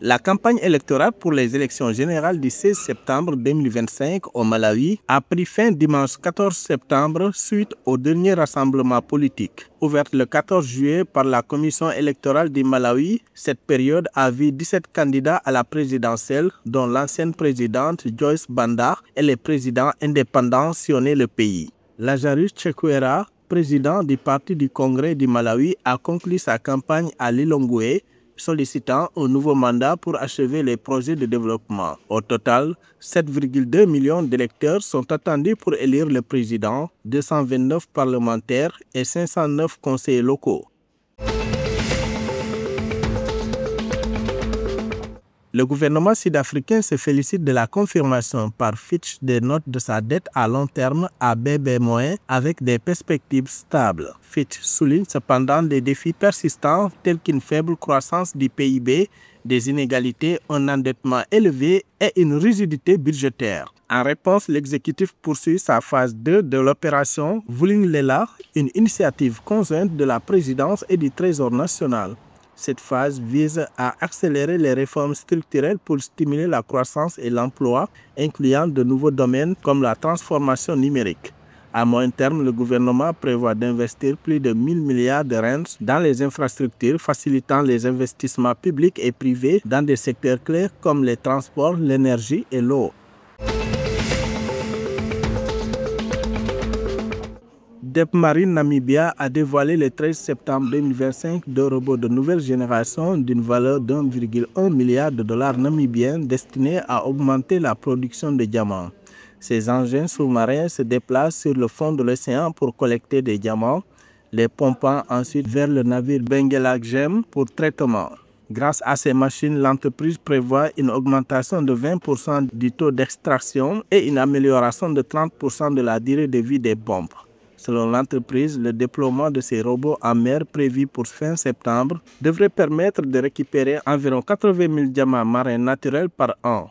La campagne électorale pour les élections générales du 16 septembre 2025 au Malawi a pris fin dimanche 14 septembre suite au dernier rassemblement politique. Ouverte le 14 juillet par la commission électorale du Malawi, cette période a vu 17 candidats à la présidentielle, dont l'ancienne présidente Joyce Banda et les présidents indépendants sillonner le pays. Lazarus Chakwera, président du Parti du Congrès du Malawi, a conclu sa campagne à Lilongwe, sollicitant un nouveau mandat pour achever les projets de développement. Au total, 7,2 millions d'électeurs sont attendus pour élire le président, 229 parlementaires et 509 conseillers locaux. Le gouvernement sud-africain se félicite de la confirmation par Fitch des notes de sa dette à long terme à BB- avec des perspectives stables. Fitch souligne cependant des défis persistants tels qu'une faible croissance du PIB, des inégalités, un endettement élevé et une rigidité budgétaire. En réponse, l'exécutif poursuit sa phase 2 de l'opération Vulindlela, une initiative conjointe de la présidence et du Trésor national. Cette phase vise à accélérer les réformes structurelles pour stimuler la croissance et l'emploi, incluant de nouveaux domaines comme la transformation numérique. À moyen terme, le gouvernement prévoit d'investir plus de 1 000 milliards de rands dans les infrastructures, facilitant les investissements publics et privés dans des secteurs clés comme les transports, l'énergie et l'eau. Debmarine Namibia a dévoilé le 13 septembre 2025 deux robots de nouvelle génération d'une valeur de 1,1 milliard de dollars namibiens destinés à augmenter la production de diamants. Ces engins sous-marins se déplacent sur le fond de l'océan pour collecter des diamants, les pompant ensuite vers le navire Benguela Gem pour traitement. Grâce à ces machines, l'entreprise prévoit une augmentation de 20% du taux d'extraction et une amélioration de 30% de la durée de vie des pompes. Selon l'entreprise, le déploiement de ces robots en mer prévu pour fin septembre devrait permettre de récupérer environ 80 000 diamants marins naturels par an.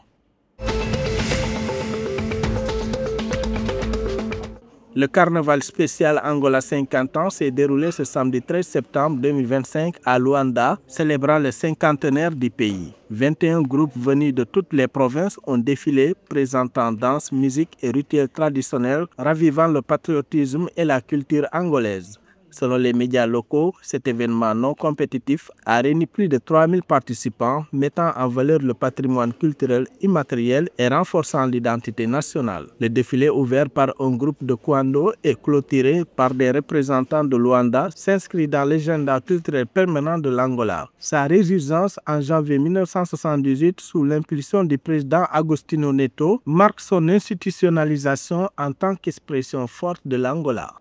Le carnaval spécial Angola 50 ans s'est déroulé ce samedi 13 septembre 2025 à Luanda, célébrant le cinquantenaire du pays. 21 groupes venus de toutes les provinces ont défilé, présentant danse, musique et rituels traditionnels, ravivant le patriotisme et la culture angolaise. Selon les médias locaux, cet événement non compétitif a réuni plus de 3000 participants, mettant en valeur le patrimoine culturel immatériel et renforçant l'identité nationale. Le défilé ouvert par un groupe de Kwando et clôturé par des représentants de Luanda s'inscrit dans l'agenda culturel permanent de l'Angola. Sa résurgence en janvier 1978 sous l'impulsion du président Agostinho Neto marque son institutionnalisation en tant qu'expression forte de l'Angola.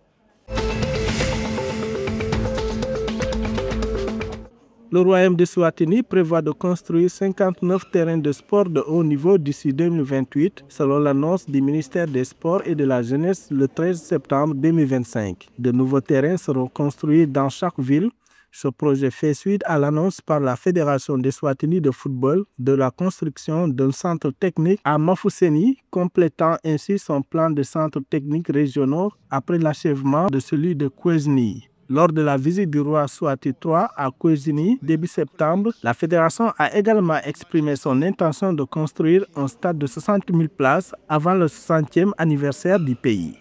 Le Royaume de Swatini prévoit de construire 59 terrains de sport de haut niveau d'ici 2028, selon l'annonce du ministère des Sports et de la Jeunesse le 13 septembre 2025. De nouveaux terrains seront construits dans chaque ville. Ce projet fait suite à l'annonce par la Fédération de Swatini de football de la construction d'un centre technique à Mafousseni, complétant ainsi son plan de centres techniques régionaux après l'achèvement de celui de Kwezini. Lors de la visite du roi Swati III à Kwezini début septembre, la fédération a également exprimé son intention de construire un stade de 60 000 places avant le 60e anniversaire du pays.